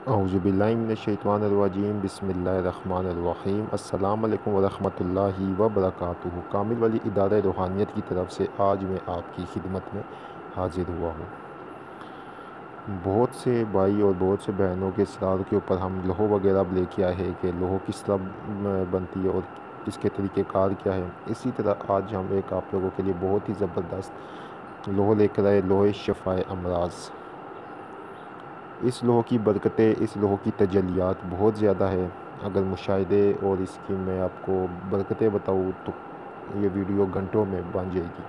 اعوذ باللہ من الشیطان الرجیم، بسم اللہ الرحمن الرحیم۔ السلام علیکم ورحمۃ اللہ وبرکاتہ۔ کامل ولی ادارہ روحانیت کی طرف سے آج میں آپ کی خدمت میں حاضر ہوا ہوں۔ بہت سے بھائی اور بہت سے بہنوں کے اصرار کے اوپر ہم لوہو وغیرہ لے کے آئے ہیں کہ لوہو کس طرح بنتی ہے اور اس کے طریقہ کار کیا ہے۔ اسی طرح آج ہم ایک آپ لوگوں کے لیے بہت ہی زبردست لوہو لے کر آئے، لوہے شفائے امراض۔ اس لوہو کی برکتیں، اس لوہو کی تجلیات بہت زیادہ ہے۔ اگر مشاہدے اور اس کی میں آپ کو برکتیں بتاؤں تو یہ ویڈیو گھنٹوں میں بن جائے گی۔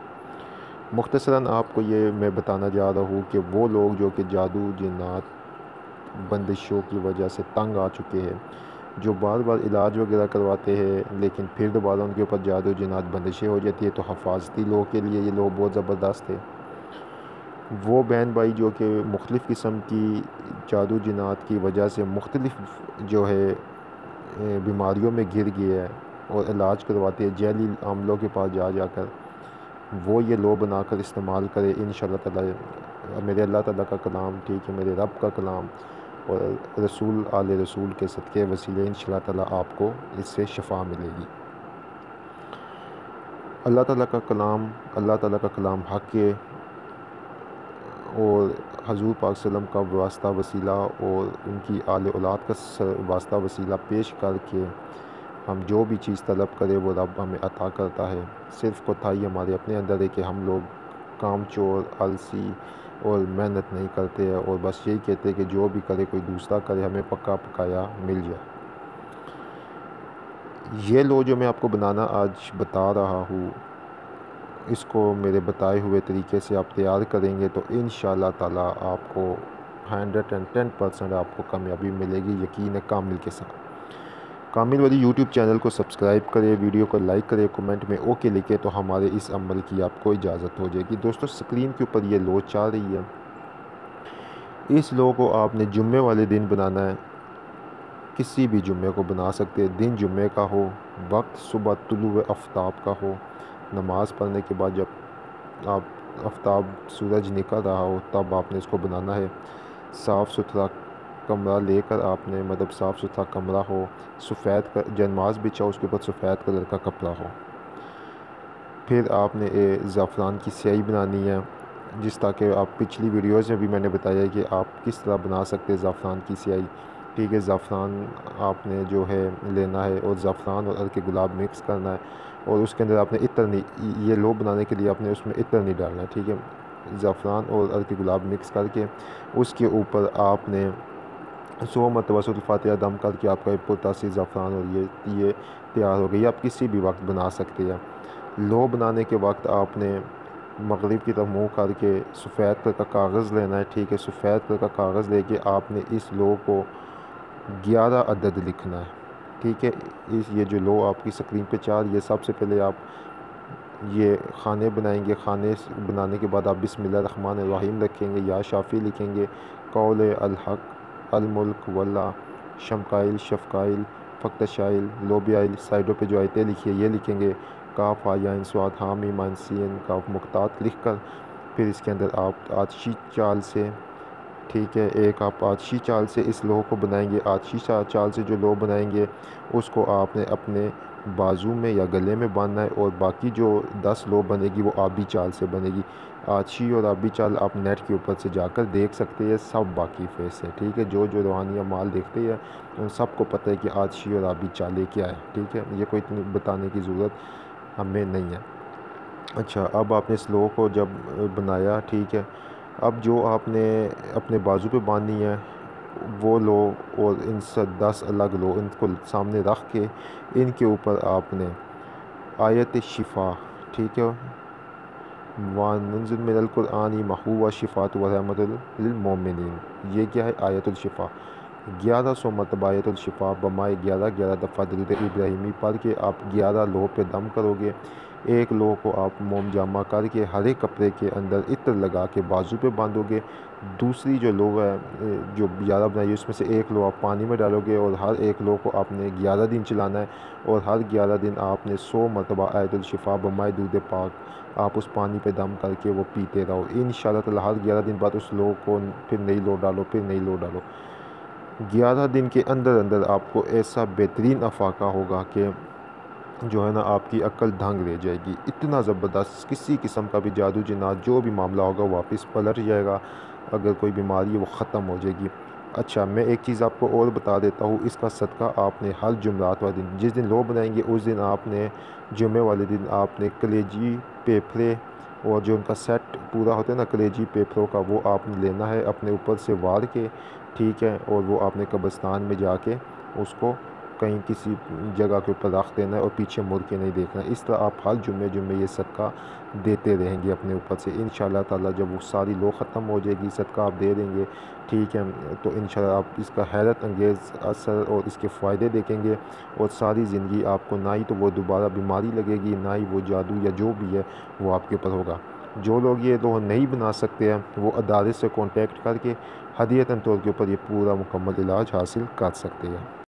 مختصراً آپ کو یہ میں بتانا جا رہا ہوں کہ وہ لوگ جو کہ جادو جنات بندشوں کی وجہ سے تنگ آ چکے ہیں، جو بار بار علاج وغیرہ کرواتے ہیں لیکن پھر دوبارہ ان کے اوپر جادو جنات بندشیں ہو جاتی ہے، تو حفاظتی لوہوں کے لیے یہ لوہو بہت زبردست ہے۔ وہ بہن بھائی جو کہ مختلف قسم کی جادو جنات کی وجہ سے مختلف جو ہے بیماریوں میں گر گیا ہے اور علاج کرواتے ہیں جیلی عاملوں کے پاس جا جا کر، وہ یہ لو بنا کر استعمال کرے انشاءاللہ تعالی۔ میرے اللہ تعالیٰ کا کلام، ٹھیک ہے، میرے رب کا کلام اور رسول آل رسول کے صدقے وسیلے انشاءاللہ تعالیٰ آپ کو اس سے شفا ملے گی۔ اللہ تعالیٰ کا کلام حق ہے، اور حضور پاک صلی اللہ علیہ وسلم کا واسطہ وسیلہ اور ان کی آل اولاد کا واسطہ وسیلہ پیش کر کے ہم جو بھی چیز طلب کرے وہ رب ہمیں عطا کرتا ہے۔ صرف کوتاہی ہمارے اپنے اندر ہے کہ ہم لوگ کام چور، آلسی اور محنت نہیں کرتے ہیں، اور بس یہی کہتے ہیں کہ جو بھی کرے کوئی دوسرا کرے، ہمیں پکا پکایا مل جائے۔ یہ لو جو میں آپ کو بنانا آج بتا رہا ہوں، اس کو میرے بتائے ہوئے طریقے سے آپ تیار کریں گے تو انشاءاللہ تعالیٰ آپ کو 110% آپ کو کامیابی ملے گی، یقین کامل کے ساتھ۔ کامل والی یوٹیوب چینل کو سبسکرائب کرے، ویڈیو کو لائک کرے، کومنٹ میں اوکے لکھے تو ہمارے اس عمل کی آپ کو اجازت ہو جائے گی۔ دوستو سکرین کے اوپر یہ لو چل رہی ہے، اس لو کو آپ نے جمعے والے دن بنانا ہے۔ کسی بھی جمعے کو بنا سکتے ہیں، دن جمعے کا ہو، وقت صبح طلوع آفتاب کا ہو، نماز پڑھنے کے بعد جب آفتاب سورج نکل رہا ہو تب آپ نے اس کو بنانا ہے۔ صاف ستھرا کمرہ لے کر آپ نے صاف ستھرا کمرہ ہو، سفید نماز بچھا اس کے اوپر سفید کلر کا کپڑا ہو۔ پھر آپ نے زعفران کی سیاہی بنانی ہے، جس تاکہ آپ پچھلی ویڈیوز میں بھی میں نے بتایا ہے کہ آپ کس طرح بنا سکتے ہیں زعفران کی سیاہی، ٹھیک ہے۔ زعفران آپ نے جو ہے لینا ہے اور زعفران اور عرق گلاب مکس کرنا ہے، اور اس کے اندر آپ نے عطر نہیں، یہ لو بنانے کے لیے آپ نے اس میں عطر نہیں ڈالنا ہے، ٹھیک ہے۔ زعفران اور عرق گلاب مکس کر کے اس کے اوپر آپ نے 100 مرتبہ سورۃ الفاتحہ دم کر کے آپ کا پرتاثیر زعفران اور یہ تیار ہو گئی۔ آپ کسی بھی وقت بنا سکتے ہیں۔ لو بنانے کے وقت آپ نے مغرب کی طرف منہ کر کے سفید کلر کا کاغذ لینا ہے، ٹھیک ہے۔ سفید کلر کا کاغذ لے کے آپ نے اس لو کو 11 عدد لکھنا ہے، ٹھیک ہے۔ یہ جو لو آپ کی سکرین پہ یہ سب سے پہلے آپ یہ خانے بنائیں گے۔ خانے بنانے کے بعد آپ بسم اللہ الرحمن الرحیم لکھیں گے، یا شافی لکھیں گے، قول الحق، الملک واللہ، شمقائل، شفقائل، فقتشائل، لوبیائل، سائڈوں پہ جو آیتیں لکھی ہے یہ لکھیں گے، کاف ہا یا صاد ہا میم عین سین کاف مقطعات لکھ کر پھر اس کے اندر آپ آتشی چال سے، ٹھیک ہے، ایک آپ آتشی چال سے اس لوہو کو بنائیں گے۔ آتشی چال سے جو لوہو بنائیں گے اس کو آپ نے اپنے بازو میں یا گلے میں باندھنا ہے، اور باقی جو 10 لوہو بنے گی وہ آبی چال سے بنے گی۔ آتشی اور آبی چال آپ نیٹ کے اوپر سے جا کر دیکھ سکتے ہیں، سب واقف ہے اس سے، ٹھیک ہے۔ جو روحانی اعمال دیکھتے ہیں ان سب کو پتہ ہے کہ آتشی اور آبی چالیں کیا ہے، ٹھیک ہے۔ یہ کوئی اتنی بتانے کی ضرورت ہمیں نہیں ہے۔ اچھا، اب آپ نے اس لوہو کو جب بنایا، ٹھیک ہے، اب جو آپ نے اپنے بازو پہ باندھنی ہے وہ لو اور ان سے 10 الگ لو ان کو سامنے رکھ کے ان کے اوپر آپ نے آیت شفا، ٹھیک ہے، وَنُنَزِّلُ مِنَ الْقُرْآنِ مَا هُوَ شِفَاءٌ وَرَحْمَةٌ لِلْمُؤْمِنِينَ، یہ کیا ہے؟ آیت الشفا۔ 1100 مرتبہ آیت الشفا بمائے 11 دفعہ درود ابراہیمی پڑھ کے آپ 11 لوہوں پہ دم کرو گے۔ ایک لوہو کو آپ موم جامع کر کے ہرے کپڑے کے اندر عطر لگا کے بازو پہ باندھو گے۔ دوسری جو لو ہے جو 11 بنائی ہے اس میں سے ایک لو آپ پانی میں ڈالو گے، اور ہر ایک لو کو آپ نے 11 دن چلانا ہے، اور ہر 11 دن آپ نے 100 مرتبہ آیت الشفا بمائے درود پاک آپ اس پانی پہ دم کر کے وہ پیتے رہو۔ انشاءاللہ تعالی ہر 11 دن بعد اس لو کو پھر نئی لو ڈالو، پھر نئی لو ڈالو۔ 11 دن کے اندر اندر آپ کو ایسا بہترین افاقہ ہوگا کہ جو ہے نا آپ کی عقل دھنگ رہ جائے گی، اتنا زبردست، کسی قسم کا بھی جادو جنات جو بھی معاملہ ہوگا واپس پلٹ جائے گا، اگر کوئی بیماری ہے وہ ختم ہو جائے گی۔ اچھا، میں ایک چیز آپ کو اور بتا دیتا ہوں، اس کا صدقہ آپ نے ہر جمعرات والے دن، جس دن لوگ بنائیں گے اس دن آپ نے، جمعے والے دن آپ نے کلیجی پیپھرے اور جو ان کا سیٹ پورا ہوتا ہے نا کلیجی پیپھروں کا، وہ آپ نے لینا ہے اپنے اوپر سے وار کے، ٹھیک ہے، اور وہ آپ نے قبرستان میں جا کے اس کو کہیں کسی جگہ کے اوپر رکھ دینا ہے اور پیچھے مڑ کے نہیں دیکھنا ہے۔ اس طرح آپ ہر جمعے یہ صدقہ دیتے رہیں گے اپنے اوپر سے، انشاءاللہ تعالیٰ جب وہ ساری لو ختم ہو جائے گی، صدقہ آپ دے دیں گے، ٹھیک ہے، تو انشاءاللہ آپ اس کا حیرت انگیز اثر اور اس کے فائدے دیکھیں گے، اور ساری زندگی آپ کو نہ ہی تو وہ دوبارہ بیماری لگے گی، نہ ہی وہ جادو یا جو بھی ہے وہ آپ کے اوپر ہوگا۔ جو لوگ یہ لوگ نہیں بنا سکتے ہیں وہ ادارے سے کانٹیکٹ کر کے ہدیۃً طور کے اوپر یہ پورا مکمل علاج حاصل کر سکتے ہیں۔